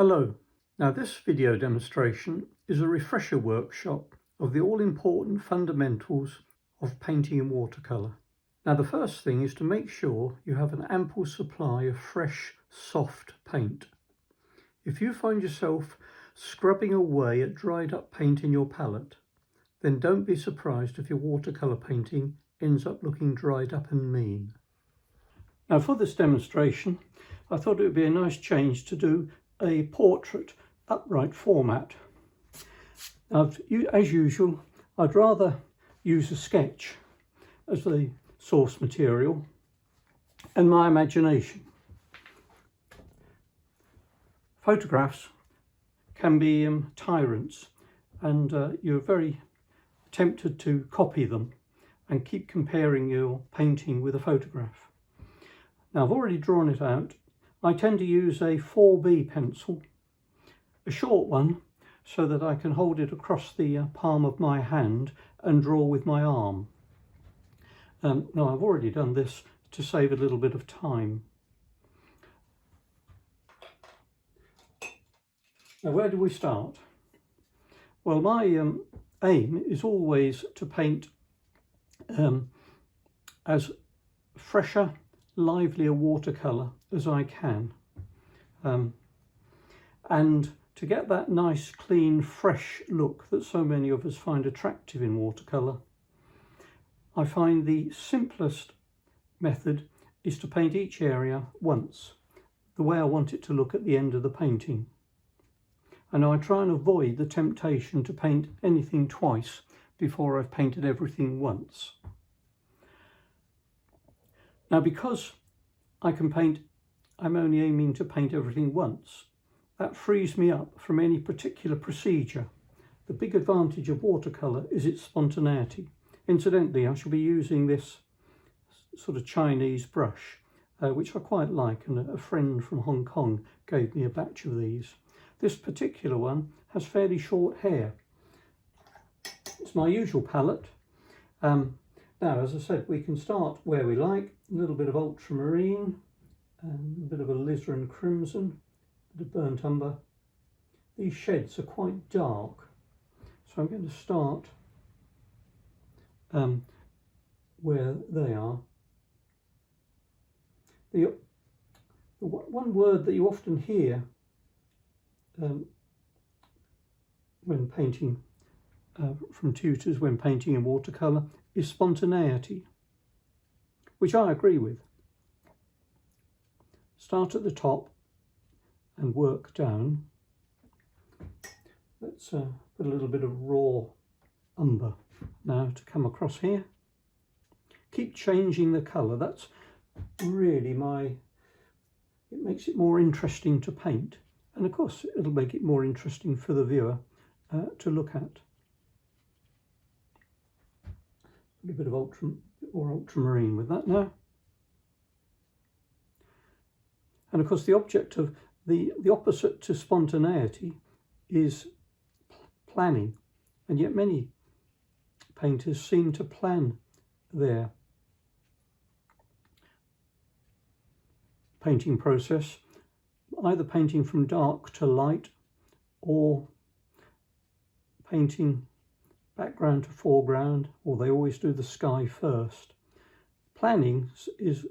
Hello. Now this video demonstration is a refresher workshop of the all-important fundamentals of painting in watercolour. Now the first thing is to make sure you have an ample supply of fresh, soft paint. If you find yourself scrubbing away at dried up paint in your palette, then don't be surprised if your watercolour painting ends up looking dried up and mean. Now for this demonstration, I thought it would be a nice change to do a portrait upright format. Now, as usual, I'd rather use a sketch as the source material and my imagination. Photographs can be tyrants, and you're very tempted to copy them and keep comparing your painting with a photograph. Now I've already drawn it out. I tend to use a 4B pencil, a short one, so that I can hold it across the palm of my hand and draw with my arm. Now I've already done this to save a little bit of time. Now where do we start? Well, my aim is always to paint as fresher, livelier watercolour as I can, and to get that nice, clean, fresh look that so many of us find attractive in watercolour, I find the simplest method is to paint each area once, the way I want it to look at the end of the painting. And I try and avoid the temptation to paint anything twice before I've painted everything once. Now, because I'm only aiming to paint everything once, that frees me up from any particular procedure. The big advantage of watercolour is its spontaneity. Incidentally, I shall be using this sort of Chinese brush, which I quite like, and a friend from Hong Kong gave me a batch of these. This particular one has fairly short hair. It's my usual palette. Now, as I said, we can start where we like. A little bit of ultramarine, a bit of alizarin crimson, a bit of burnt umber. These sheds are quite dark, so I'm going to start where they are. The one word that you often hear when painting from tutors when painting in watercolour is spontaneity, which I agree with. Start at the top and work down. Let's put a little bit of raw umber now to come across here. Keep changing the colour. That's really it makes it more interesting to paint. And of course, it'll make it more interesting for the viewer to look at. A bit of ultramarine with that now. And of course, the object of the opposite to spontaneity is planning. And yet many painters seem to plan their painting process, either painting from dark to light or painting background to foreground, or they always do the sky first. Planning is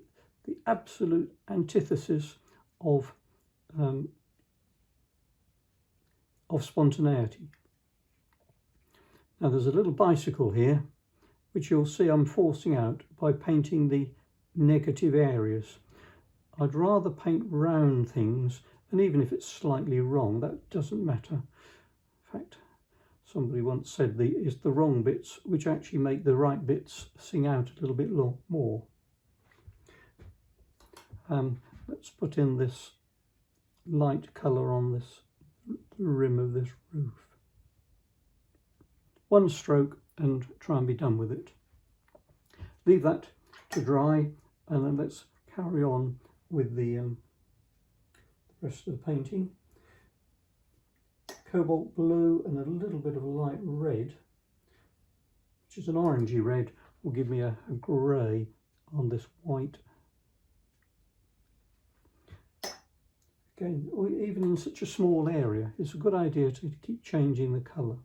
the absolute antithesis of spontaneity. Now there's a little bicycle here, which you'll see I'm forcing out by painting the negative areas. I'd rather paint round things, and even if it's slightly wrong, that doesn't matter. In fact, somebody once said it's the wrong bits which actually make the right bits sing out a little bit more. Let's put in this light colour on the rim of this roof. One stroke and try and be done with it. Leave that to dry, and then let's carry on with the rest of the painting. Cobalt blue and a little bit of a light red, which is an orangey red, will give me a grey on this white. Again, or even in such a small area, it's a good idea to keep changing the colour.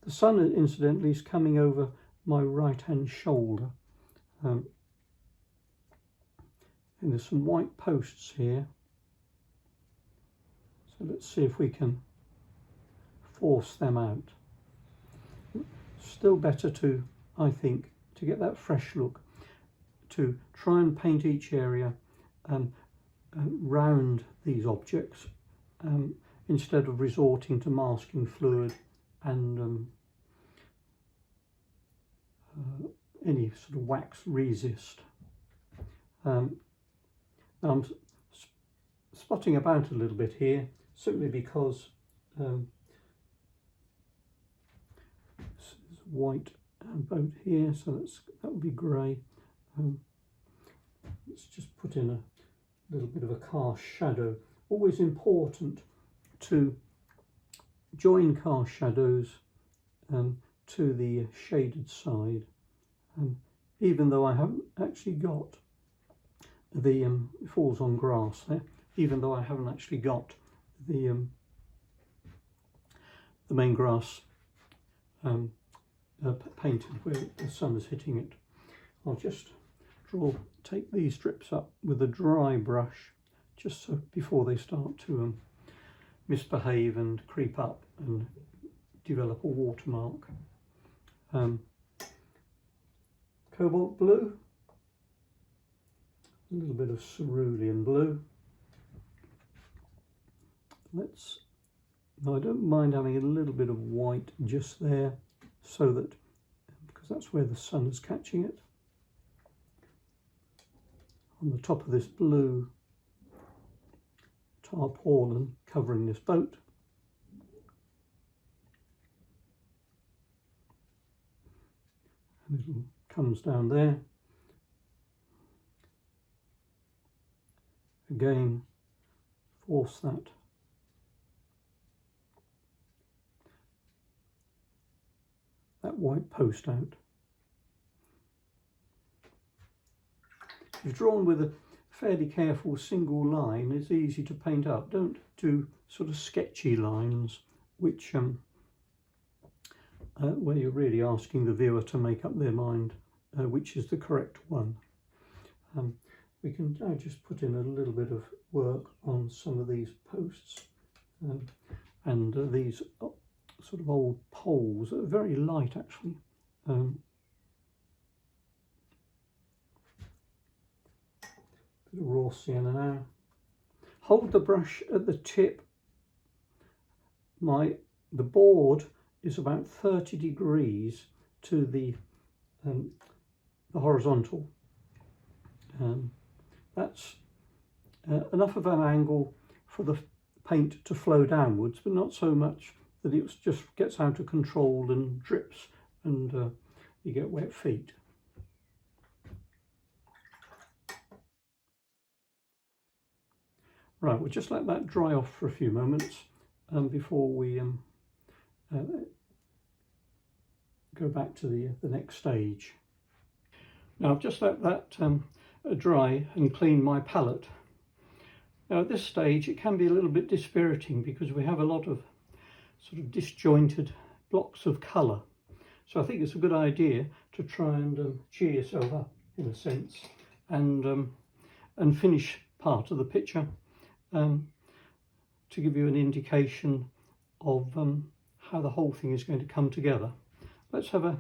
The sun, incidentally, is coming over my right-hand shoulder. And there's some white posts here. So let's see if we can force them out. Still better to, I think, to get that fresh look, to try and paint each area round these objects instead of resorting to masking fluid and any sort of wax resist. Now I'm spotting about a little bit here simply because there's white about here, so that would be grey. Let's just put in a little bit of a cast shadow. Always important to join cast shadows to the shaded side, even though I haven't actually got the it falls on grass there, even though I haven't actually got the main grass painted where the sun is hitting it. I'll just take these strips up with a dry brush just so before they start to misbehave and creep up and develop a watermark. Cobalt blue, a little bit of cerulean blue. I don't mind having a little bit of white just there, so that, because that's where the sun is catching it. On the top of this blue tarpaulin covering this boat. And it comes down there. Again, force that white post out. If you've drawn with a fairly careful single line, it's easy to paint up. Don't do sort of sketchy lines which where you're really asking the viewer to make up their mind which is the correct one. We can now just put in a little bit of work on some of these posts and these sort of old poles that are very light actually. Bit of raw sienna now. Hold the brush at the tip. The board is about 30 degrees to the horizontal. That's enough of an angle for the paint to flow downwards, but not so much that it just gets out of control and drips and you get wet feet. Right, we'll just let that dry off for a few moments before we go back to the next stage. Now I've just let that dry and clean my palette. Now at this stage it can be a little bit dispiriting because we have a lot of sort of disjointed blocks of colour. So I think it's a good idea to try and cheer yourself up in a sense and finish part of the picture to give you an indication of how the whole thing is going to come together. Let's have a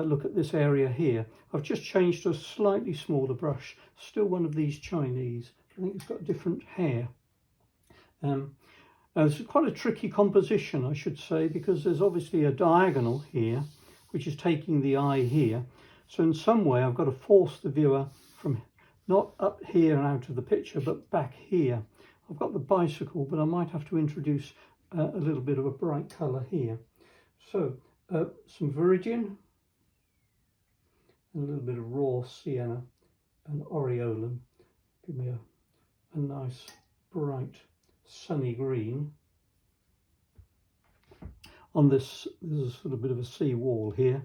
look at this area here. I've just changed to a slightly smaller brush, still one of these Chinese. I think it's got a different hair. Now this is quite a tricky composition, I should say, because there's obviously a diagonal here, which is taking the eye here. So in some way I've got to force the viewer from not up here and out of the picture, but back here. I've got the bicycle, but I might have to introduce a little bit of a bright colour here. So some Viridian, and a little bit of raw sienna and aureolin. Give me a nice bright sunny green. On this, there's a sort of bit of a sea wall here.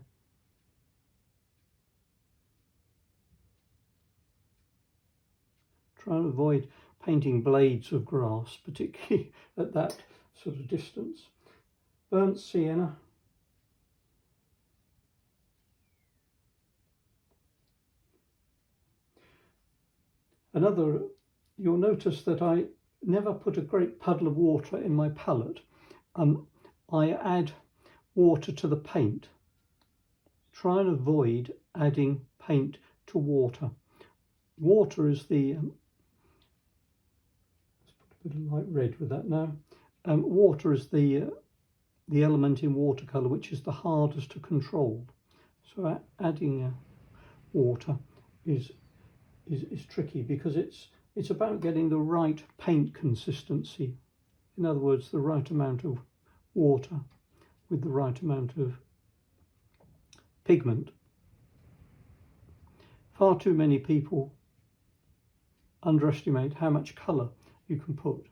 Try and avoid painting blades of grass, particularly at that sort of distance. Burnt sienna. You'll notice that I never put a great puddle of water in my palette. I add water to the paint. Try and avoid adding paint to water. Water is the, let's put a bit of light red with that now. Water is the element in watercolour which is the hardest to control. So adding water is tricky because it's about getting the right paint consistency. In other words, the right amount of water with the right amount of pigment. Far too many people underestimate how much colour you can put.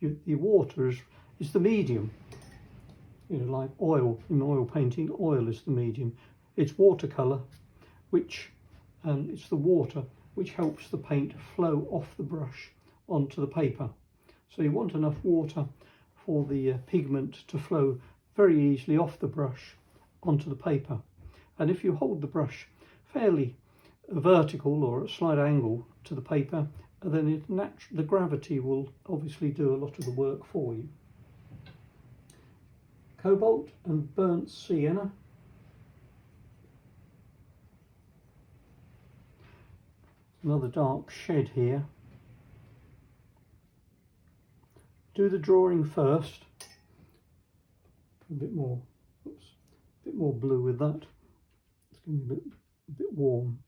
The water is the medium. You know, like oil, in oil painting, oil is the medium. It's watercolour, which it's the water which helps the paint flow off the brush onto the paper. So you want enough water for the pigment to flow very easily off the brush onto the paper. And if you hold the brush fairly vertical or at a slight angle to the paper, then the gravity will obviously do a lot of the work for you. Cobalt and burnt sienna. Another dark shed here. Do the drawing first. A bit more blue with that. It's going to be a bit warm.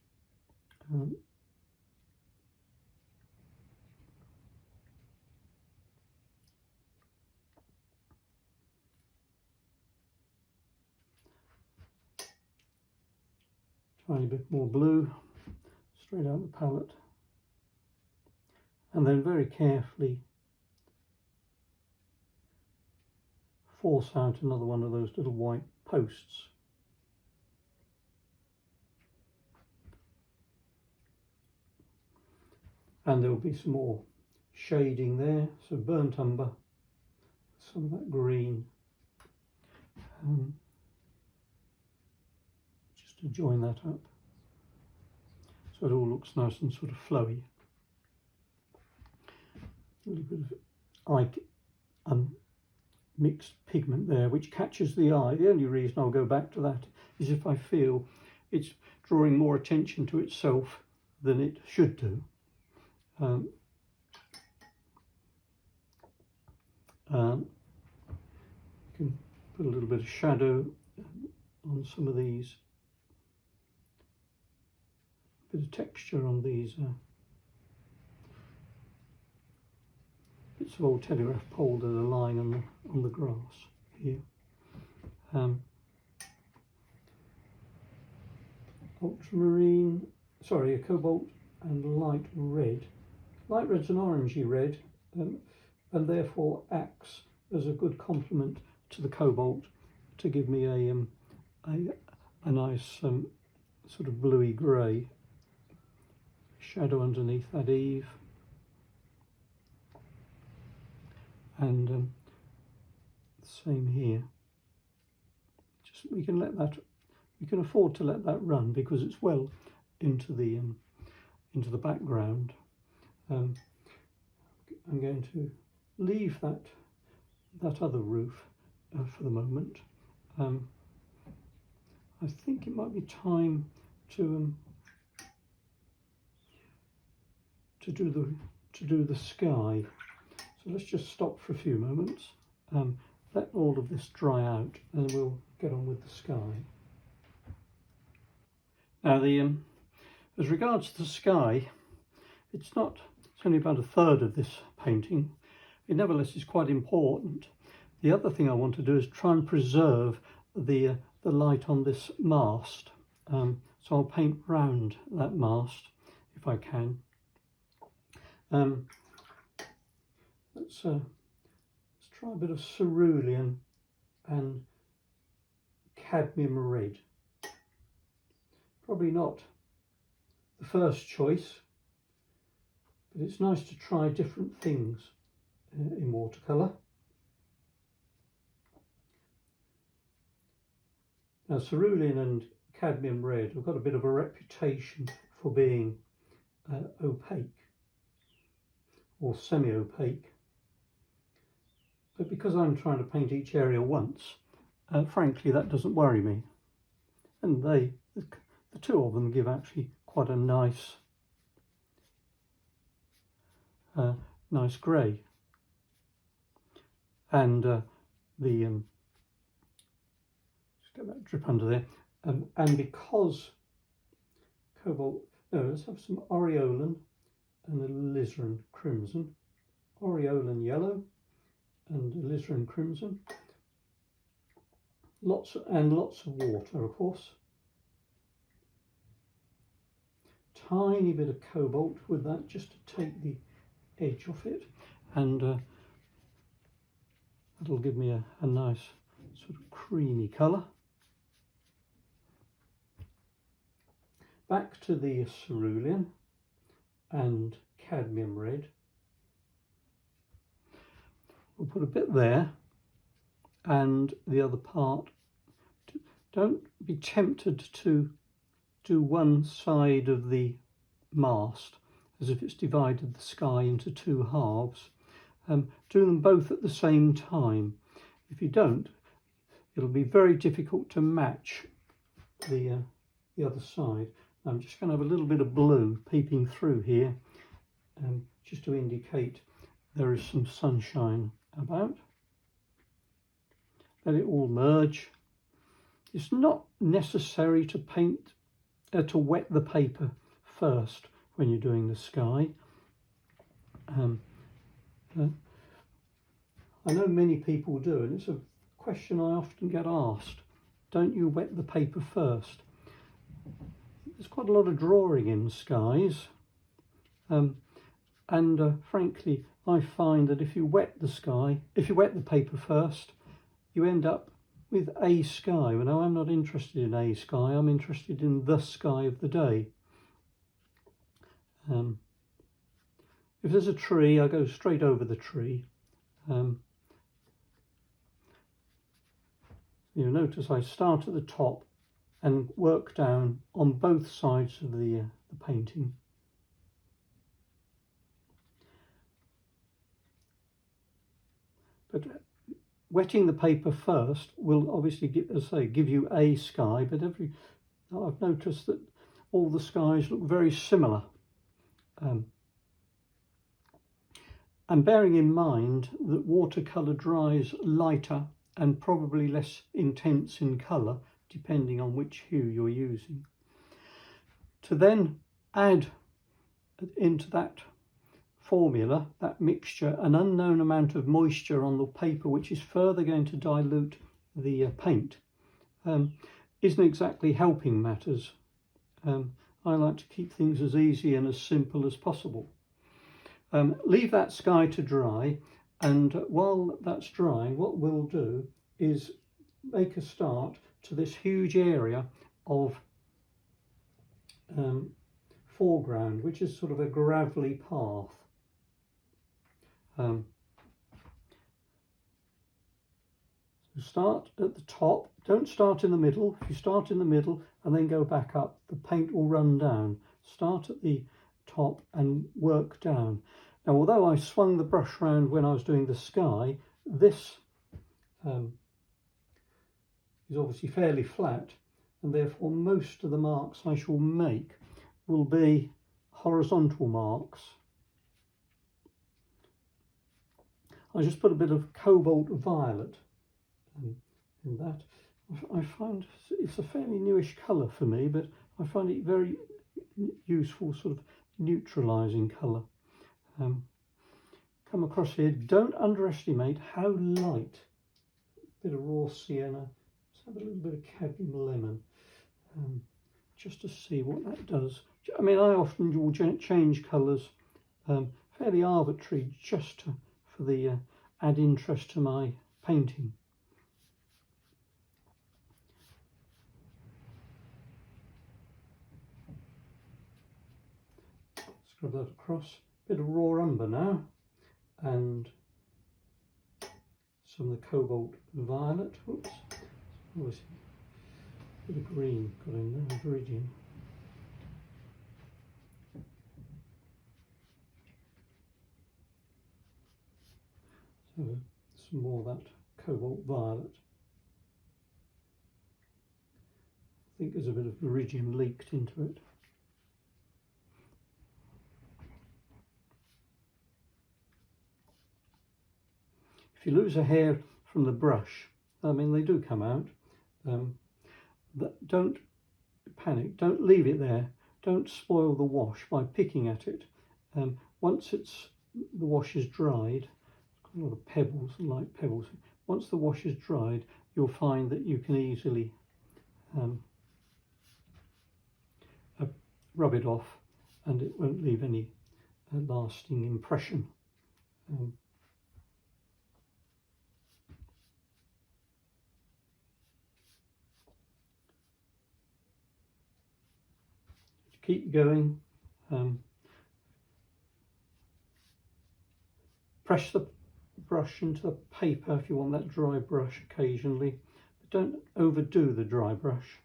Tiny bit more blue. Straight out the palette, and then very carefully force out another one of those little white posts. And there will be some more shading there, so burnt umber, some of that green, just to join that up. So it all looks nice and sort of flowy. A little bit of mixed pigment there, which catches the eye. The only reason I'll go back to that is if I feel it's drawing more attention to itself than it should do. You can put a little bit of shadow on some of these. Bit of texture on these bits of old telegraph pole that are lying on the grass here. Ultramarine, sorry, a cobalt and light red. Light red's an orangey red, and therefore acts as a good complement to the cobalt to give me a nice sort of bluey grey. Shadow underneath that eave, and same here. Just we can afford to let that run because it's well into the background. I'm going to leave that other roof for the moment. I think it might be time to do the sky. So let's just stop for a few moments, let all of this dry out, and then we'll get on with the sky. Now, as regards to the sky, it's only about a third of this painting. It nevertheless is quite important. The other thing I want to do is try and preserve the light on this mast. So I'll paint round that mast if I can. Let's try a bit of cerulean and cadmium red. Probably not the first choice, but it's nice to try different things in watercolour. Now, Cerulean and Cadmium Red have got a bit of a reputation for being opaque or semi-opaque, but because I'm trying to paint each area once, frankly that doesn't worry me, and the two of them give actually quite a nice nice grey, and just get that drip under there, and because Cobalt, no, let's have some Aureolin and alizarin crimson, Aureolin yellow and alizarin crimson, lots of water, of course, tiny bit of Cobalt with that just to take the edge off it, and that'll give me a nice sort of creamy colour. Back to the Cerulean and Cadmium Red. We'll put a bit there and the other part. Don't be tempted to do one side of the mast as if it's divided the sky into two halves. Do them both at the same time. If you don't, it'll be very difficult to match the other side. I'm just going to have a little bit of blue peeping through here, just to indicate there is some sunshine about. Let it all merge. It's not necessary to paint, to wet the paper first when you're doing the sky. I know many people do, and it's a question I often get asked. Don't you wet the paper first? There's quite a lot of drawing in skies, and frankly I find that if you wet the paper first, you end up with a sky. Well, now I'm not interested in a sky, I'm interested in the sky of the day. If there's a tree, I go straight over the tree. You'll notice I start at the top and work down on both sides of the painting. But wetting the paper first will obviously give you a sky, but I've noticed that all the skies look very similar. And bearing in mind that watercolour dries lighter and probably less intense in colour, depending on which hue you're using. To then add into that formula, that mixture, an unknown amount of moisture on the paper, which is further going to dilute the paint, isn't exactly helping matters. I like to keep things as easy and as simple as possible. Leave that sky to dry, and while that's drying, what we'll do is make a start to this huge area of foreground, which is sort of a gravelly path. So start at the top, don't start in the middle. If you start in the middle and then go back up, the paint will run down. Start at the top and work down. Now, although I swung the brush round when I was doing the sky, this is obviously fairly flat, and therefore most of the marks I shall make will be horizontal marks. I just put a bit of cobalt violet in that. I find it's a fairly newish colour for me, but I find it very useful, sort of neutralising colour. Come across here, don't underestimate how light. A bit of raw sienna, let's have a little bit of cadmium lemon, just to see what that does. I mean, I often will change colours, fairly arbitrary, just for the add interest to my painting. Scrub that across. bit of raw umber now, and some of the cobalt violet. Whoops, oh, a bit of green got in there, viridian. So some more of that cobalt violet. I think there's a bit of viridian leaked into it. If you lose a hair from the brush, I mean, they do come out, don't panic, don't leave it there, don't spoil the wash by picking at it. Once the wash is dried, a lot of pebbles, light pebbles, once the wash is dried, you'll find that you can easily rub it off, and it won't leave any lasting impression. Keep going. Press the brush into the paper if you want that dry brush occasionally, but don't overdo the dry brush.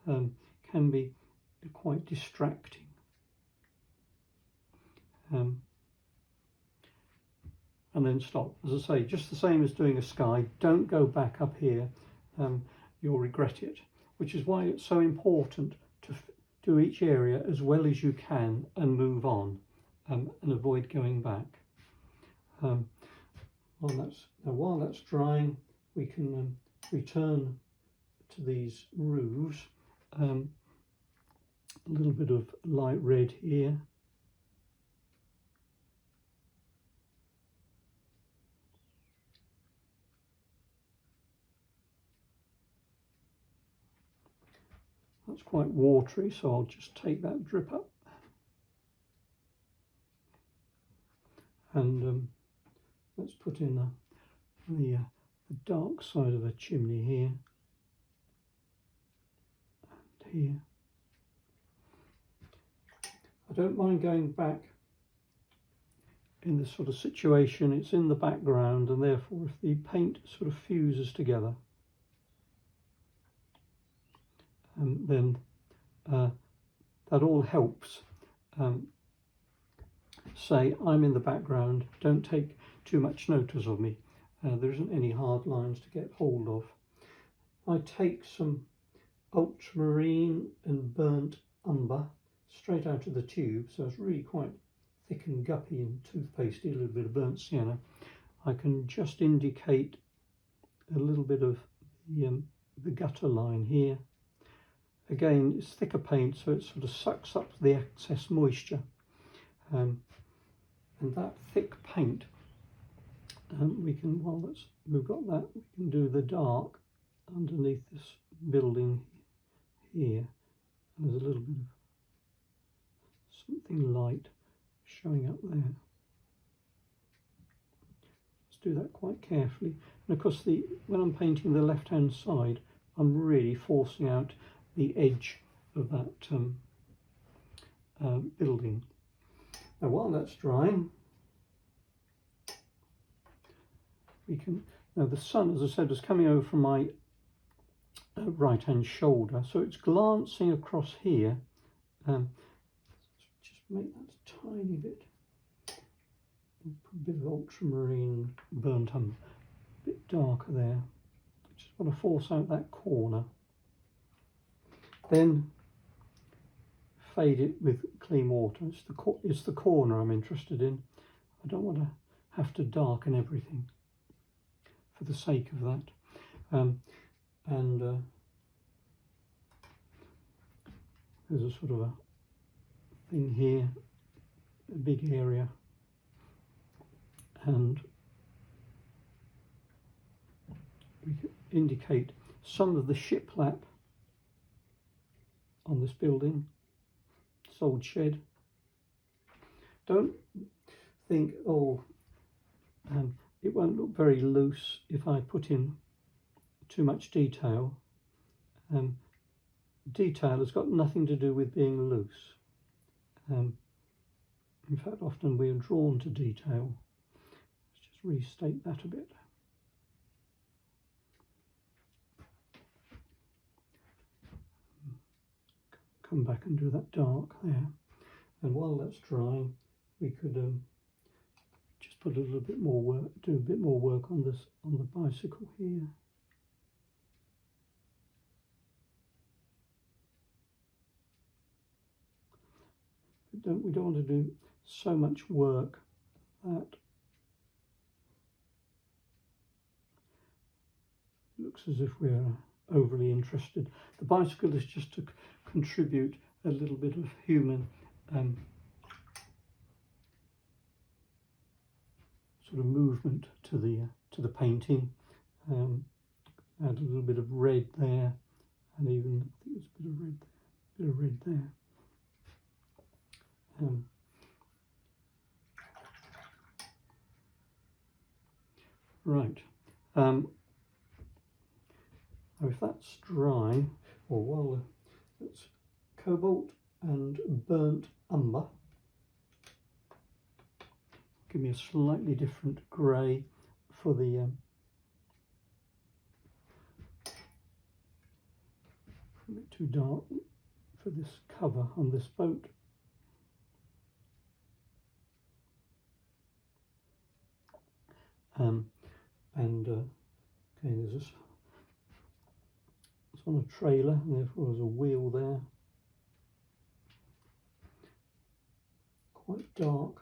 Can be quite distracting. And then stop. As I say, just the same as doing a sky, don't go back up here, you'll regret it, which is why it's so important to do each area as well as you can and move on, and avoid going back. While that's drying, we can return to these roofs. A little bit of light red here. That's quite watery, so I'll just take that drip up. And let's put in the dark side of the chimney here and here. I don't mind going back in this sort of situation. It's in the background, and therefore if the paint sort of fuses together, then that all helps. Say, I'm in the background, don't take too much notice of me. There isn't any hard lines to get hold of. I take some ultramarine and burnt umber straight out of the tube, so it's really quite thick and guppy and toothpastey, a little bit of burnt sienna. I can just indicate a little bit of the gutter line here. Again, it's thicker paint, so it sort of sucks up the excess moisture. And that thick paint, we've got that, we can do the dark underneath this building here. There's a little bit of something light showing up there. Let's do that quite carefully. And of course, when I'm painting the left-hand side, I'm really forcing out the edge of that building. Now, while that's drying, now the sun, as I said, is coming over from my right-hand shoulder, so it's glancing across here. Just make that a tiny bit. Put a bit of ultramarine burnt umber, a bit darker there. Just want to force out that corner. Then fade it with clean water. It's the corner I'm interested in. I don't want to have to darken everything for the sake of that. There's a sort of a thing here, a big area, and we can indicate some of the shiplap on this building. This old shed. Don't think, oh, it won't look very loose if I put in too much detail. Detail has got nothing to do with being loose. In fact, often we are drawn to detail. Let's just restate that a bit. Come back and do that dark there. And while that's drying, we could just put a little bit more work, do a bit more work on this, on the bicycle here. We don't want to do so much work that it looks as if we're overly interested. The bicycle is just to contribute a little bit of human sort of movement to the painting. Add a little bit of red there, and even I think there's a bit of red there. Right. Now if that's dry, or while it's cobalt and burnt umber, give me a slightly different grey for the a bit too dark for this cover on this boat. Okay, there's this. It's on a trailer, and therefore there's a wheel there. Quite dark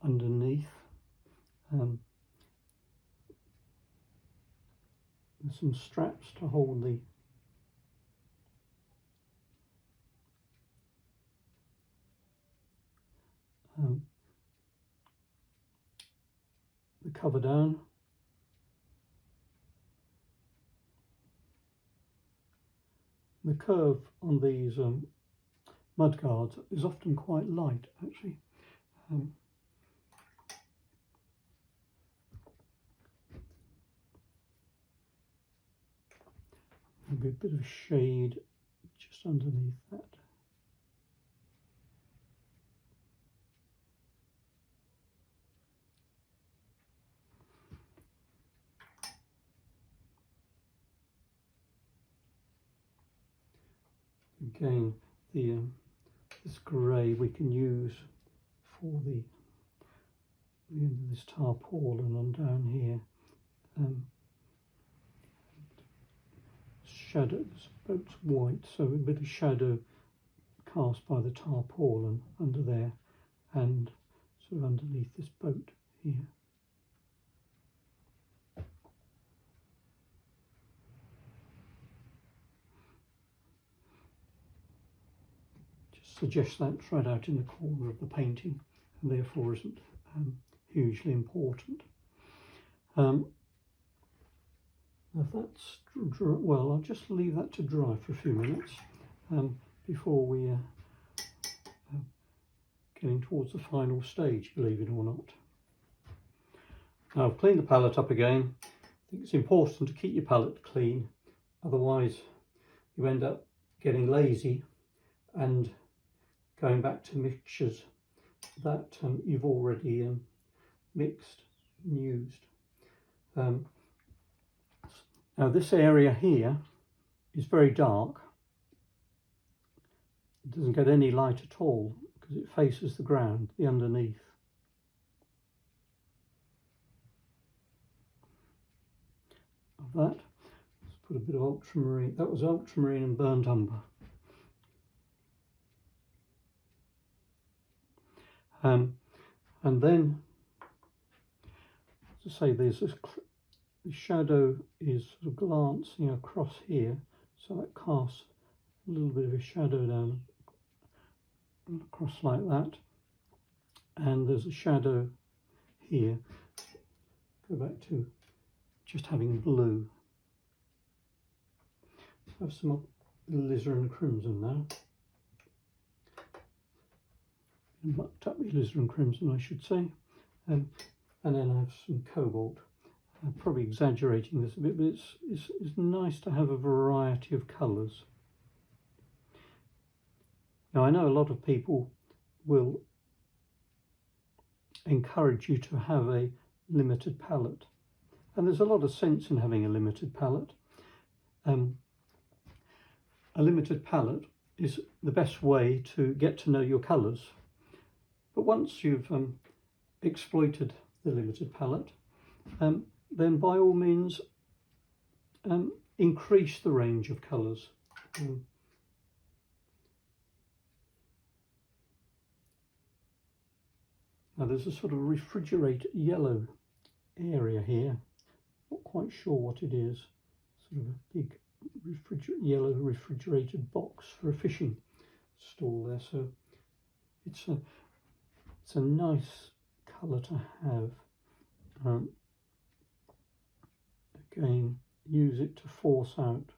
underneath. There's some straps to hold the cover down. The curve on these mud guards is often quite light, actually. Maybe a bit of shade just underneath that. Again, this grey we can use for the end of this tarpaulin and down here. Shadow, this boat's white, so a bit of shadow cast by the tarpaulin under there and sort of underneath this boat here. Suggest that's right out in the corner of the painting, and therefore isn't hugely important. If that's well, I'll just leave that to dry for a few minutes before we getting towards the final stage, believe it or not. Now I've cleaned the palette up again. I think it's important to keep your palette clean, otherwise you end up getting lazy and going back to mixtures that you've already mixed and used. Now this area here is very dark. It doesn't get any light at all because it faces the ground, the underneath. Of that, let's put a bit of ultramarine. That was ultramarine and burnt umber. And then, as I say, there's this, the shadow is sort of glancing across here, so that casts a little bit of a shadow down across like that. And there's a shadow here. Go back to just having blue. Have some alizarin crimson now. Mucked up alizarin crimson, I should say, and then I have some cobalt. I'm probably exaggerating this a bit, but it's nice to have a variety of colours. Now I know a lot of people will encourage you to have a limited palette. And there's a lot of sense in having a limited palette. A limited palette is the best way to get to know your colours. But once you've exploited the limited palette, then by all means increase the range of colours. Now there's a sort of refrigerated yellow area here, not quite sure what it is, sort of a big yellow refrigerated box for a fishing stall there, so it's a nice colour to have. Again, use it to force out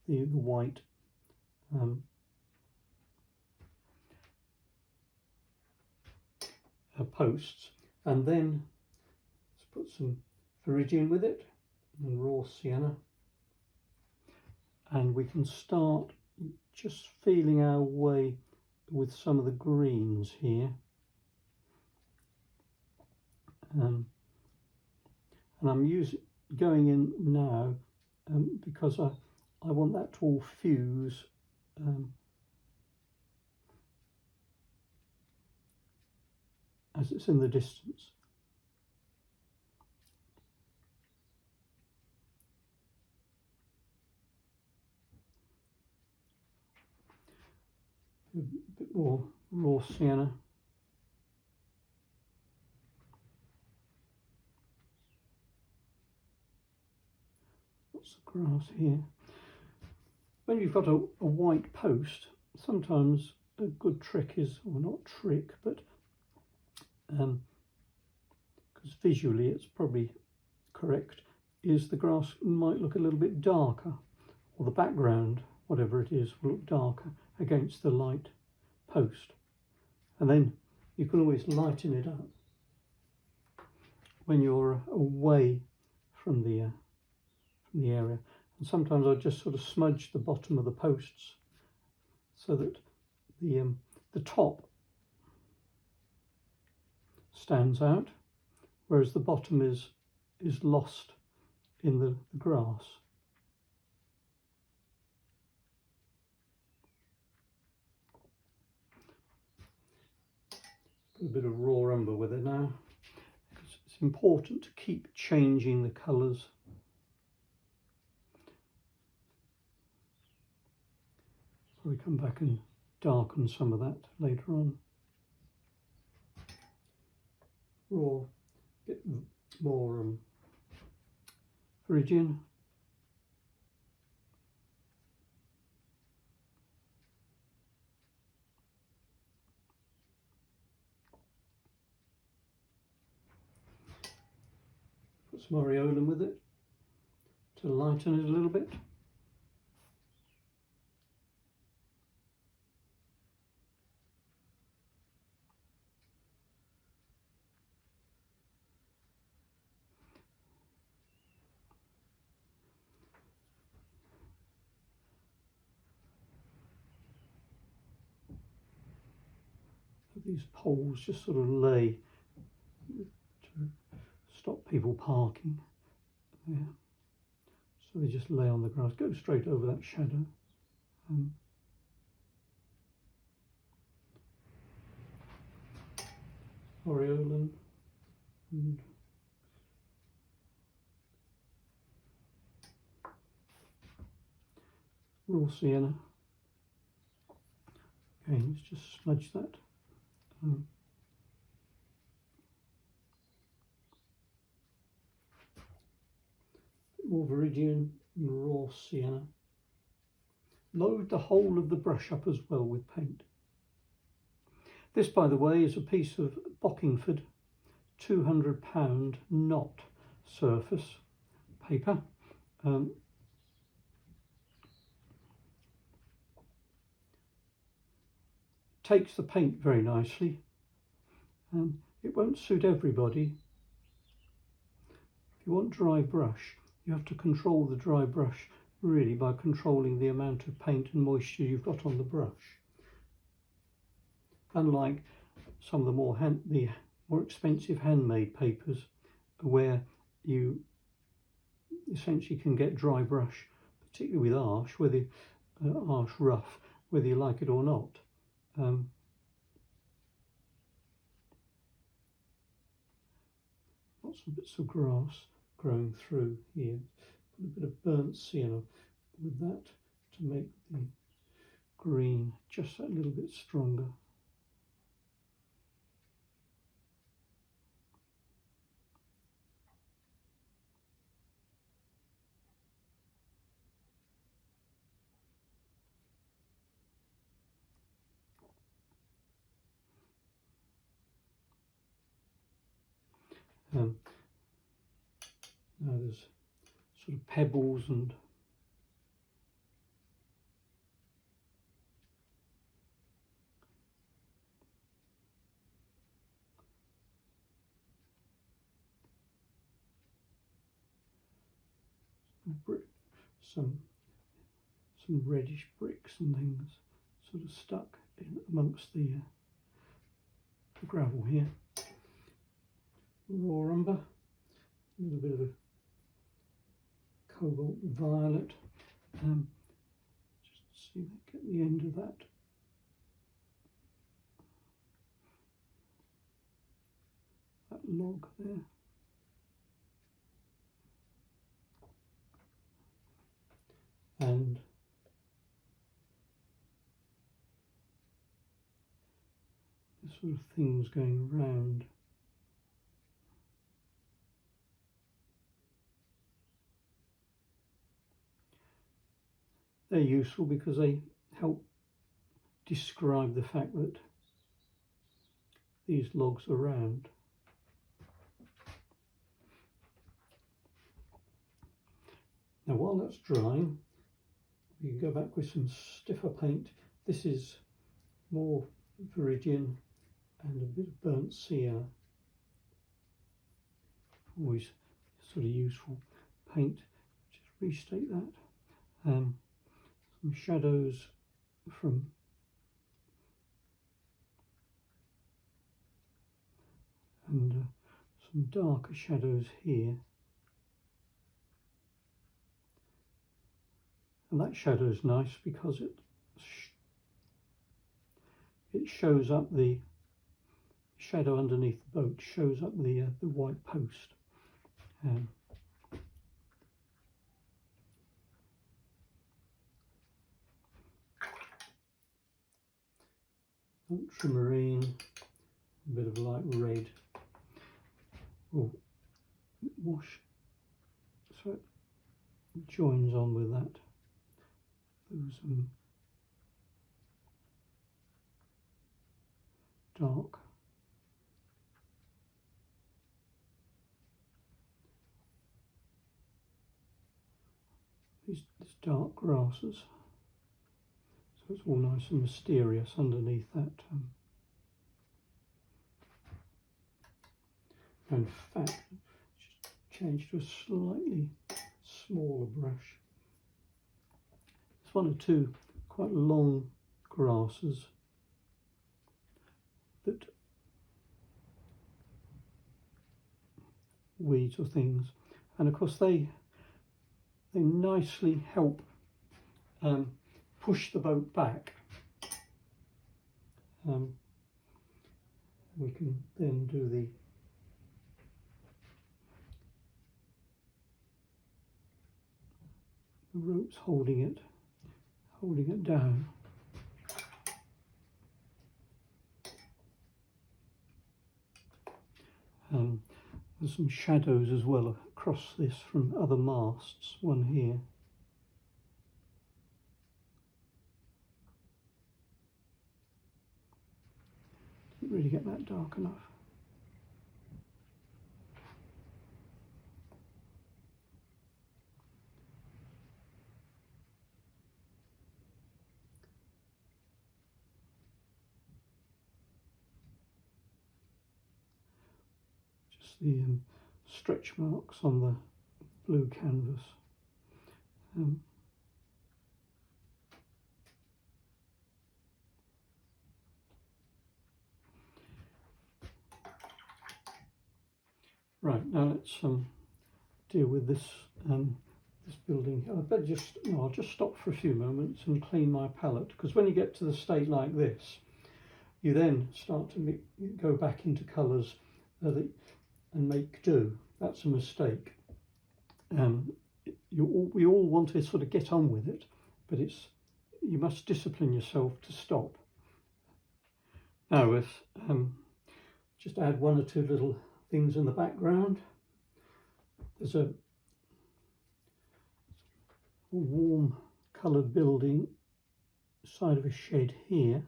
the white posts, and then let's put some Foreground with it and raw sienna, and we can start just feeling our way with some of the greens here, and I'm going in now because I want that to all fuse as it's in the distance. A bit more raw sienna. What's the grass here? When you've got a white post, sometimes a good trick is, or not trick, but because visually it's probably correct, is the grass might look a little bit darker, or the background, whatever it is, will look darker against the light post, and then you can always lighten it up when you're away from the area. And sometimes I just sort of smudge the bottom of the posts so that the top stands out, whereas the bottom is lost in the grass. Put a bit of raw umber with it now, because it's important to keep changing the colours. Probably come back and darken some of that later on. Raw, bit more Foreground. Put some aureolin with it to lighten it a little bit. These poles just sort of lay to stop people parking. Yeah. So they just lay on the grass, go straight over that shadow. Aureolin and raw sienna. Again, let's just smudge that. Bit more Foreground and raw sienna. Load the whole of the brush up as well with paint. This, by the way, is a piece of Bockingford £200 knot surface paper. Takes the paint very nicely. It won't suit everybody. If you want dry brush, you have to control the dry brush really by controlling the amount of paint and moisture you've got on the brush. unlike some of the more expensive handmade papers, where you essentially can get dry brush, particularly with arch, whether arch rough, whether you like it or not. Lots of bits of grass growing through here. Put a bit of burnt sienna with that to make the green just that little bit stronger. Now there's sort of pebbles and some reddish bricks and things sort of stuck in amongst the gravel here. Raw umber, a little bit of a cobalt violet. Just see that, get the end of that. That log there. And the sort of things going round. They're useful because they help describe the fact that these logs are round. Now while that's drying, we can go back with some stiffer paint. This is more viridian and a bit of burnt sienna. Always sort of useful paint. Just restate that. Some shadows from and some darker shadows here. And that shadow is nice because it shows up the shadow underneath the boat, shows up the white post. Ultramarine, a bit of light red. Oh, wash, so it joins on with that. Those dark. These dark grasses. So it's all nice and mysterious underneath that. In fact, just change to a slightly smaller brush. There's one or two quite long grasses that weeds or things, and of course they nicely help push the boat back. We can then do the ropes holding it down. There's some shadows as well across this from other masts, one here. Didn't really get that dark enough. The stretch marks on the blue canvas. Right, now let's deal with this this building. I'll just stop for a few moments and clean my palette, because when you get to the state like this, you then start to go back into colours and make do. That's a mistake. We all want to sort of get on with it, but you must discipline yourself to stop. Now with just add one or two little things in the background. There's a warm coloured building side of a shed here,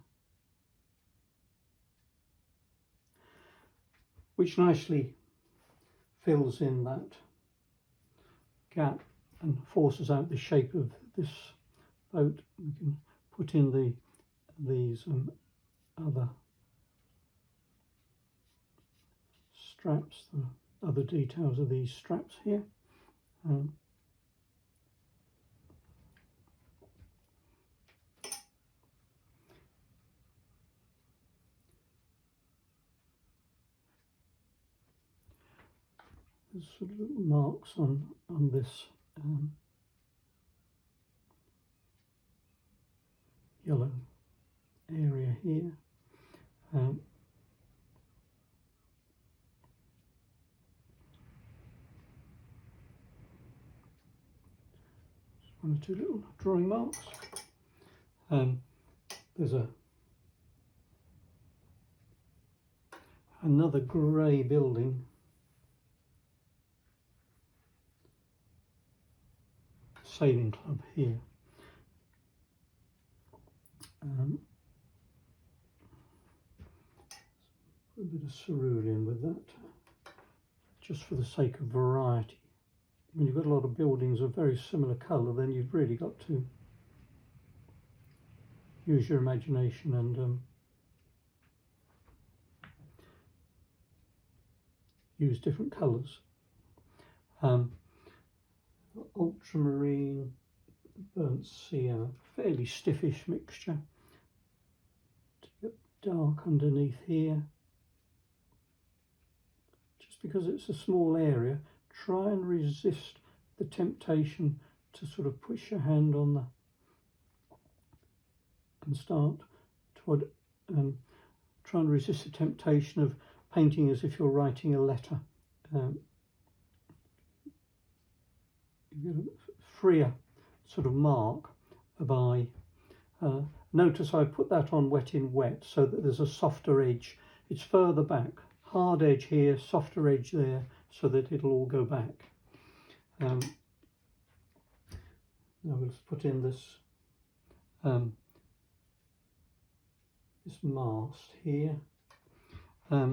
which nicely fills in that gap and forces out the shape of this boat. We can put in these other straps, the other details of these straps here. There's sort of little marks on this yellow area here. One or two little drawing marks. There's another grey building, sailing club here. Put a bit of cerulean with that, just for the sake of variety. When you've got a lot of buildings of very similar colour, then you've really got to use your imagination and use different colours. Ultramarine, burnt sienna, fairly stiffish mixture. To get dark underneath here. Just because it's a small area, try and resist the temptation to sort of push your hand on and start to try and resist the temptation of painting as if you're writing a letter. You get a freer sort of mark by notice I put that on wet in wet so that there's a softer edge. It's further back, hard edge here, softer edge there, so that it'll all go back. Now we'll just put in this this mast here. Sort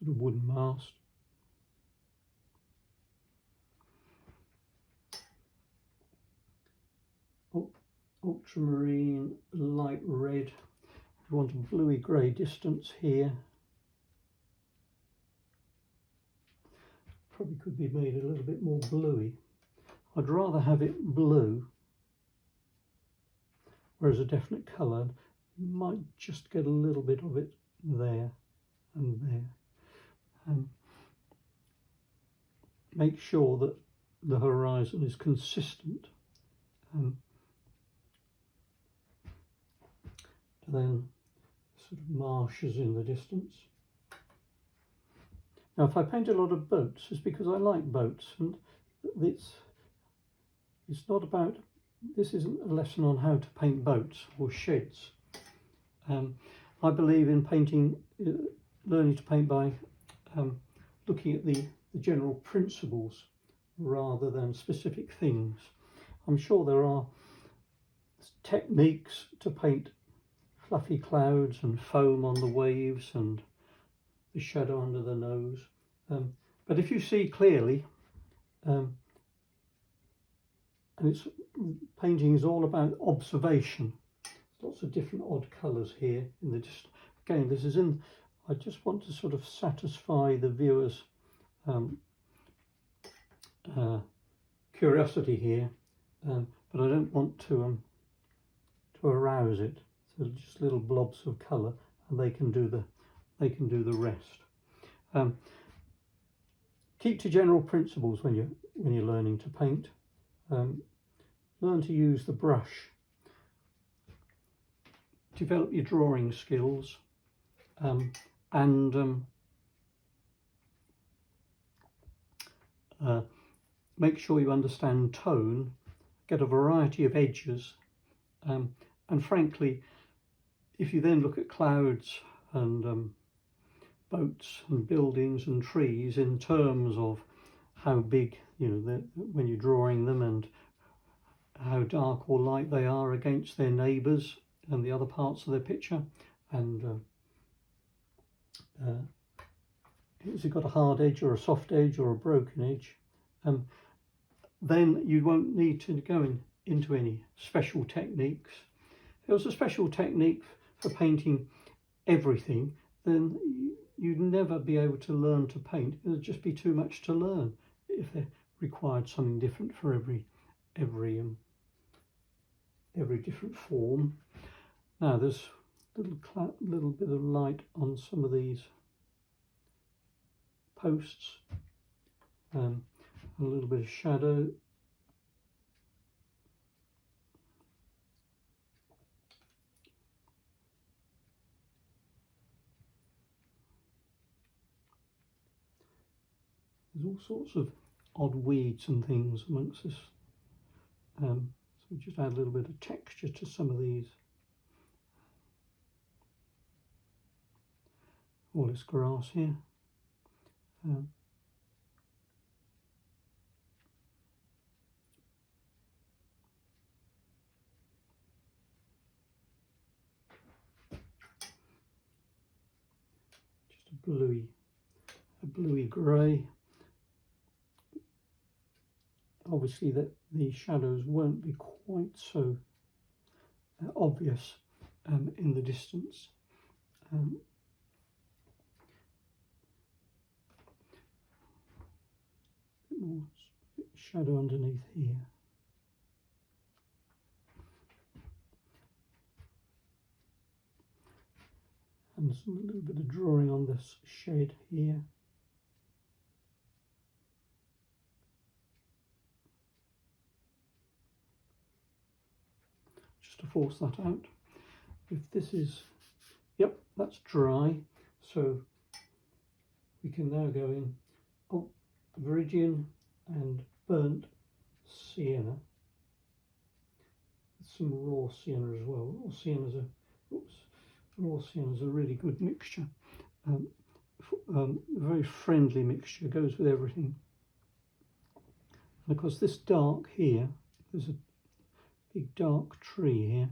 of wooden mast. Ultramarine, light red. We want a bluey grey distance here. Probably could be made a little bit more bluey. I'd rather have it blue, whereas a definite colour, you might just get a little bit of it there and there. Make sure that the horizon is consistent. Then sort of marshes in the distance. Now if I paint a lot of boats, it's because I like boats, and it's not about, this isn't a lesson on how to paint boats or sheds. I believe in painting, learning to paint by looking at the general principles rather than specific things. I'm sure there are techniques to paint fluffy clouds and foam on the waves and the shadow under the nose, but if you see clearly, and painting is all about observation. Lots of different odd colours here in the again, this is in, I just want to sort of satisfy the viewer's curiosity here, but I don't want to arouse it. So just little blobs of colour, and they can do the rest. Keep to general principles when you're learning to paint. Learn to use the brush. Develop your drawing skills, and make sure you understand tone. Get a variety of edges, and frankly, if you then look at clouds and boats and buildings and trees in terms of how big, when you're drawing them, and how dark or light they are against their neighbours and the other parts of their picture, and has it got a hard edge or a soft edge or a broken edge, then you won't need to go into any special techniques. If there was a special technique for painting everything, then you'd never be able to learn to paint. It would just be too much to learn if they required something different for every different form. Now there's a little bit of light on some of these posts, a little bit of shadow. There's all sorts of odd weeds and things amongst this, so we just add a little bit of texture to some of these. All this grass here. Just a bluey grey. Obviously that the shadows won't be quite so obvious in the distance. More shadow underneath here. And a little bit of drawing on this shed here. Just to force that out. If this is, yep, that's dry, so we can now go in, Viridian and burnt sienna, with some raw sienna as well. Raw sienna is a really good mixture. A very friendly mixture, goes with everything. And of course this dark here, there's a big dark tree here.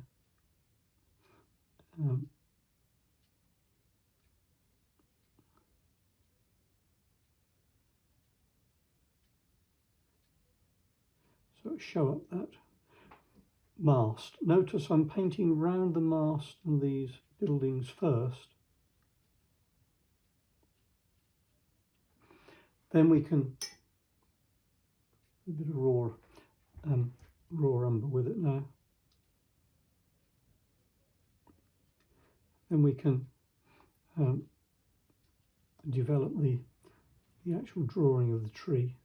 So show up that mast. Notice I'm painting round the mast and these buildings first. Then we can a bit of raw umber with it now. Then we can develop the actual drawing of the tree.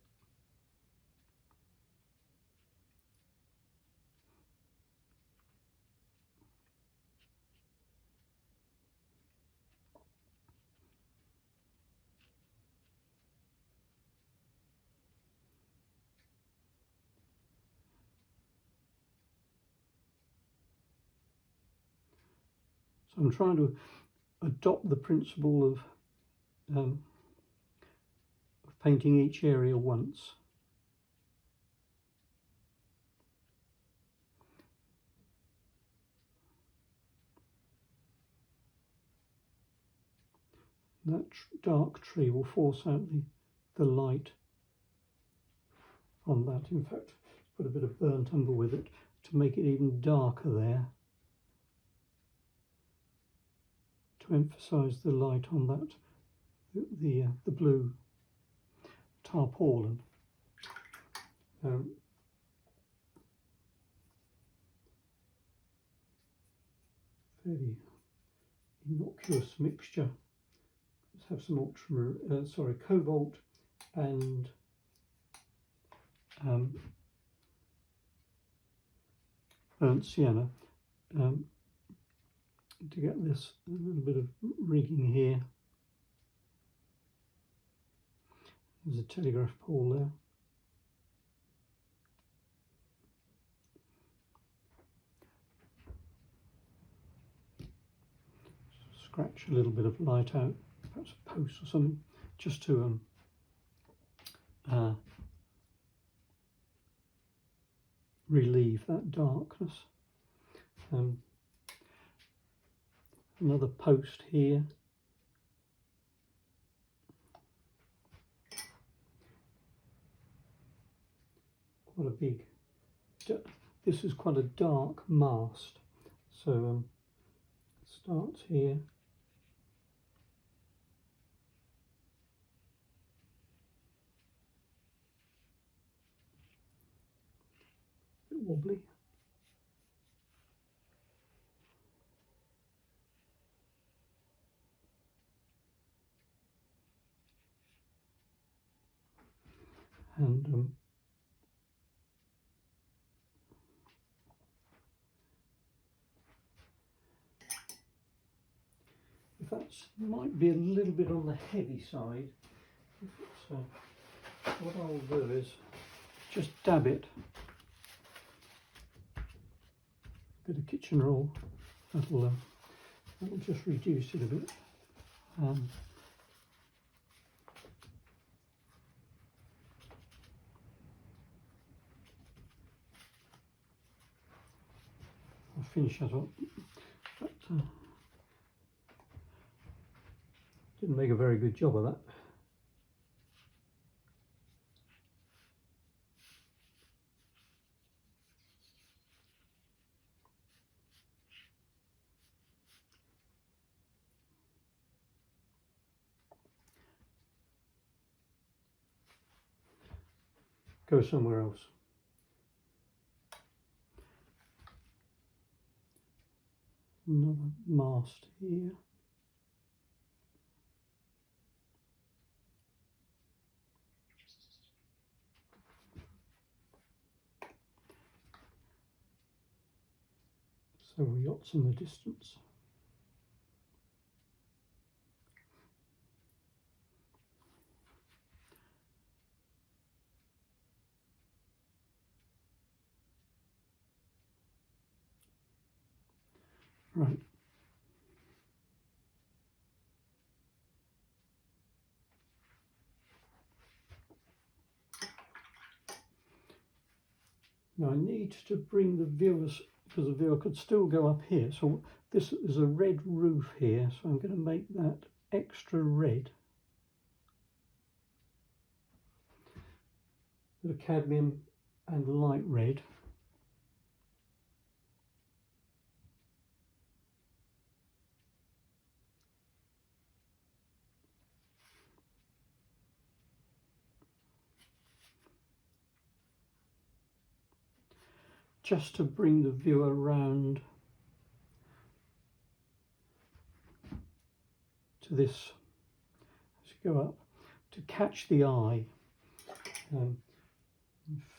So I'm trying to adopt the principle of painting each area once. That dark tree will force out the light on that. In fact, put a bit of burnt umber with it to make it even darker there, to emphasise the light on that, the blue tarpaulin. fairly innocuous mixture. Let's have some cobalt and burnt sienna to get this a little bit of rigging here. There's a telegraph pole there. Scratch a little bit of light out, perhaps a post or something, just to relieve that darkness. Another post here. Quite a big, this is quite a dark mast, so it starts here. A bit wobbly. And if that might be a little bit on the heavy side, if it's, what I'll do is just dab it. A bit of kitchen roll, that'll just reduce it a bit. I'll finish that up, but didn't make a very good job of that. Go somewhere else. Another mast here. Several yachts in the distance. Right. Now I need to bring the viewers, because the viewer could still go up here. So this is a red roof here, so I'm going to make that extra red. Bit of cadmium and light red. Just to bring the viewer round to this, as you go up, to catch the eye. In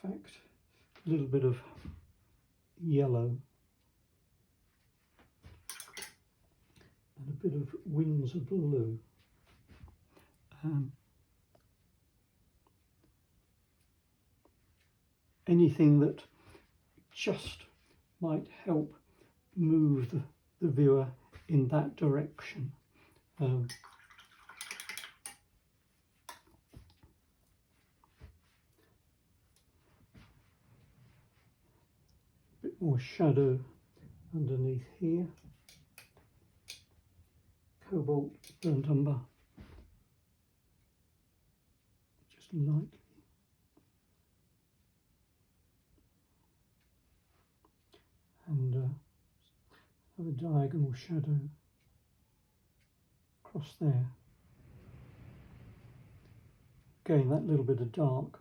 fact, a little bit of yellow and a bit of Windsor blue. Anything that just might help move the viewer in that direction. A bit more shadow underneath here. Cobalt, burnt umber, just lightly. And have a diagonal shadow across there. Again, that little bit of dark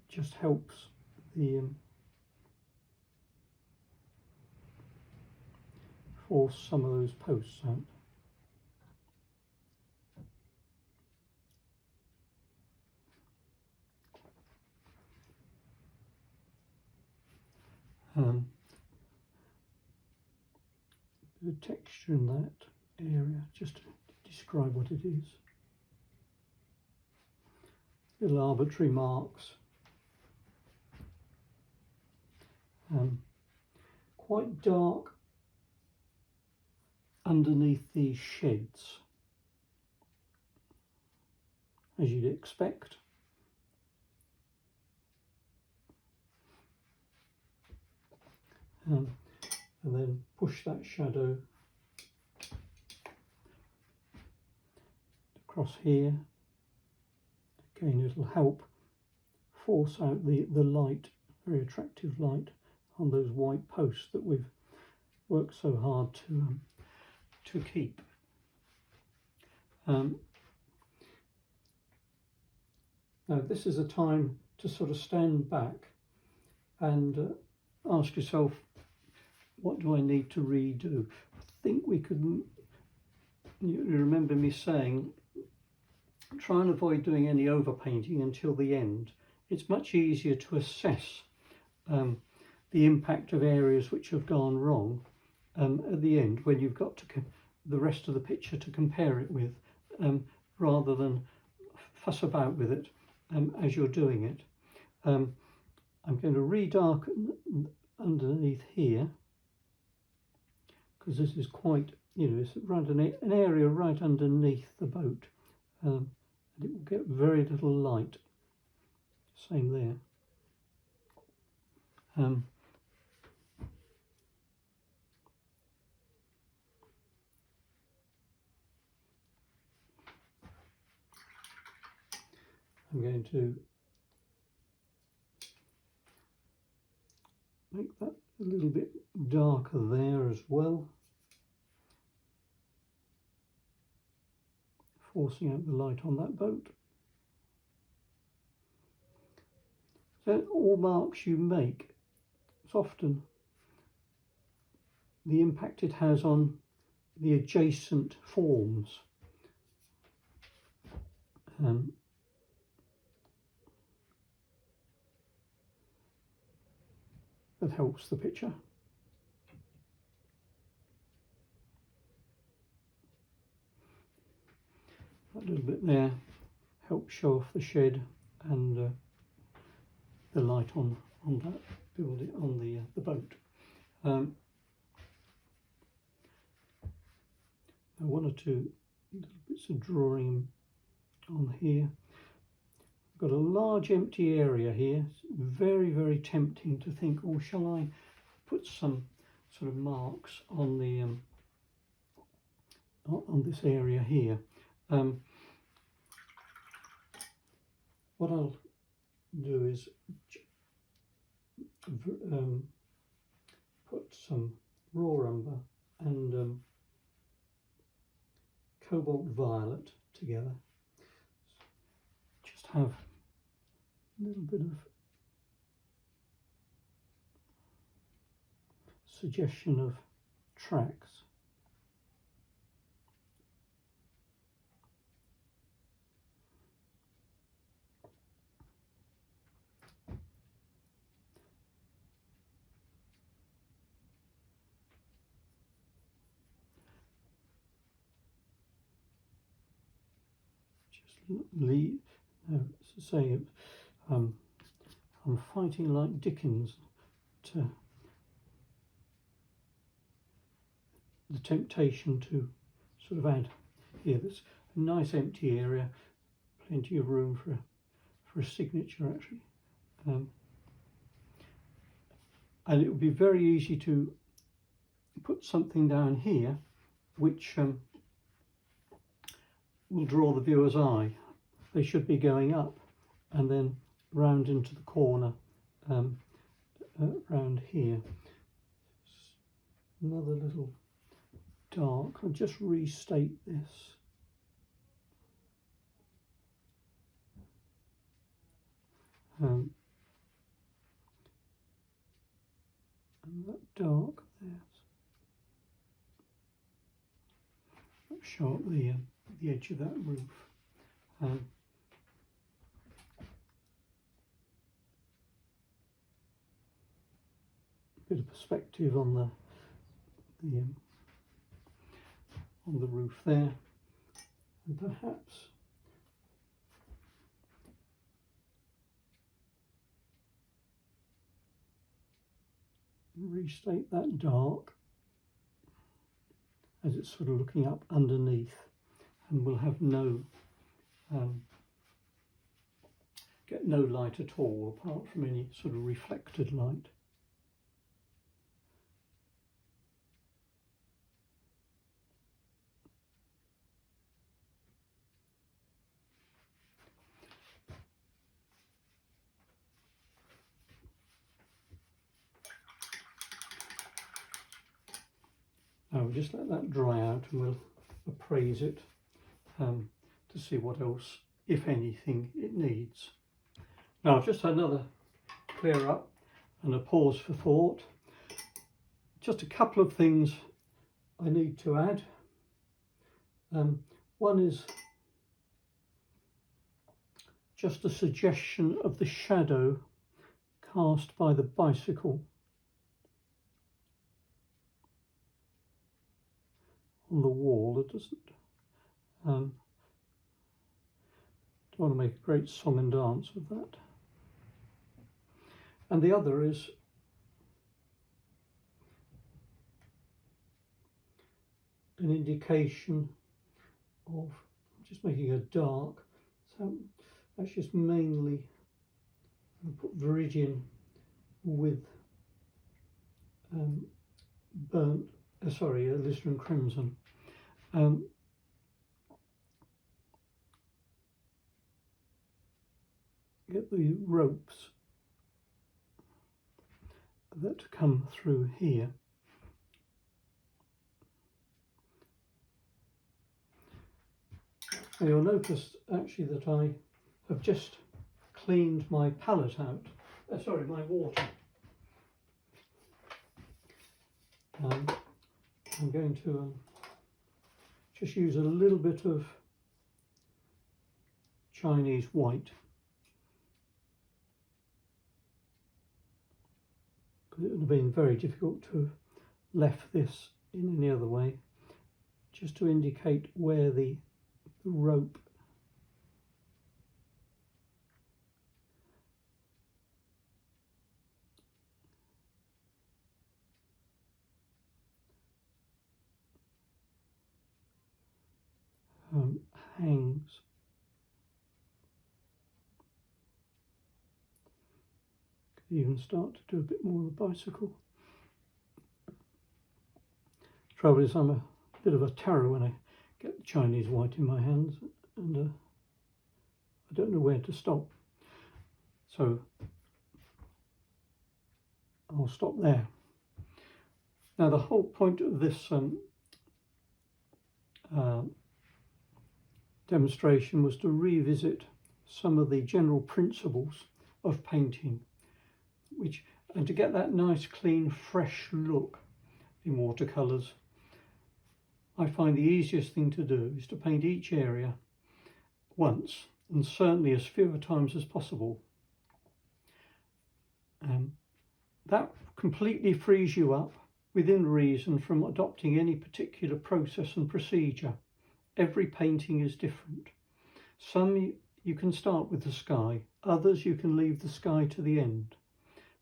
just helps the force some of those posts out. The texture in that area, just to describe what it is. Little arbitrary marks. Quite dark underneath these sheds, as you'd expect. And then push that shadow across here. Again, it'll help force out the light, very attractive light, on those white posts that we've worked so hard to keep. Now this is a time to sort of stand back and ask yourself, what do I need to redo? I think we could, you remember me saying, try and avoid doing any overpainting until the end. It's much easier to assess the impact of areas which have gone wrong at the end, when you've got to the rest of the picture to compare it with, rather than fuss about with it as you're doing it. I'm going to redarken underneath here, because this is quite, it's around an area right underneath the boat, and it will get very little light. Same there. I'm going to make that a little bit darker there as well, forcing out the light on that boat. So all marks you make, it's often the impact it has on the adjacent forms. That helps the picture. That little bit there helps show off the shed and the light on that building, on the boat. One or two little bits of drawing on here. Got a large empty area here. It's very, very tempting to think, oh, shall I put some sort of marks on the on this area here? What I'll do is put some raw umber and cobalt violet together. Just have a little bit of suggestion of tracks. Leave, no, to say, I'm fighting like Dickens to the temptation to sort of add here. There's a nice empty area, plenty of room for a signature actually, and it would be very easy to put something down here which will draw the viewer's eye. They should be going up and then round into the corner round here. Another little dark. I'll just restate this. And that dark there. show up the edge of that roof. Bit of perspective on the roof there, and perhaps restate that dark as it's sort of looking up underneath, and we'll have get no light at all apart from any sort of reflected light. Now we'll just let that dry out and we'll appraise it to see what else, if anything, it needs. Now I've just had another clear up and a pause for thought. Just a couple of things I need to add. One is just a suggestion of the shadow cast by the bicycle on the wall. It doesn't don't want to make a great song and dance of that. And the other is an indication of just making a dark. So that's just mainly, I'll put viridian with alizarin crimson. Get the ropes that come through here. Now you'll notice actually that I have just cleaned my palette out, my water. I'm going to just use a little bit of Chinese white, because it would have been very difficult to have left this in any other way, just to indicate where the rope hangs. Could even start to do a bit more of the bicycle. Trouble is, I'm a bit of a terror when I get the Chinese white in my hands, and I don't know where to stop. So I'll stop there. Now the whole point of this demonstration was to revisit some of the general principles of painting, and to get that nice, clean, fresh look in watercolours. I find the easiest thing to do is to paint each area once, and certainly as few times as possible. That completely frees you up, within reason, from adopting any particular process and procedure. Every painting is different. Some you can start with the sky, others you can leave the sky to the end.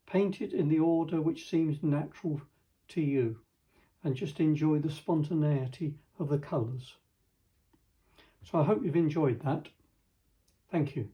Paint it in the order which seems natural to you, and just enjoy the spontaneity of the colours. So I hope you've enjoyed that. Thank you.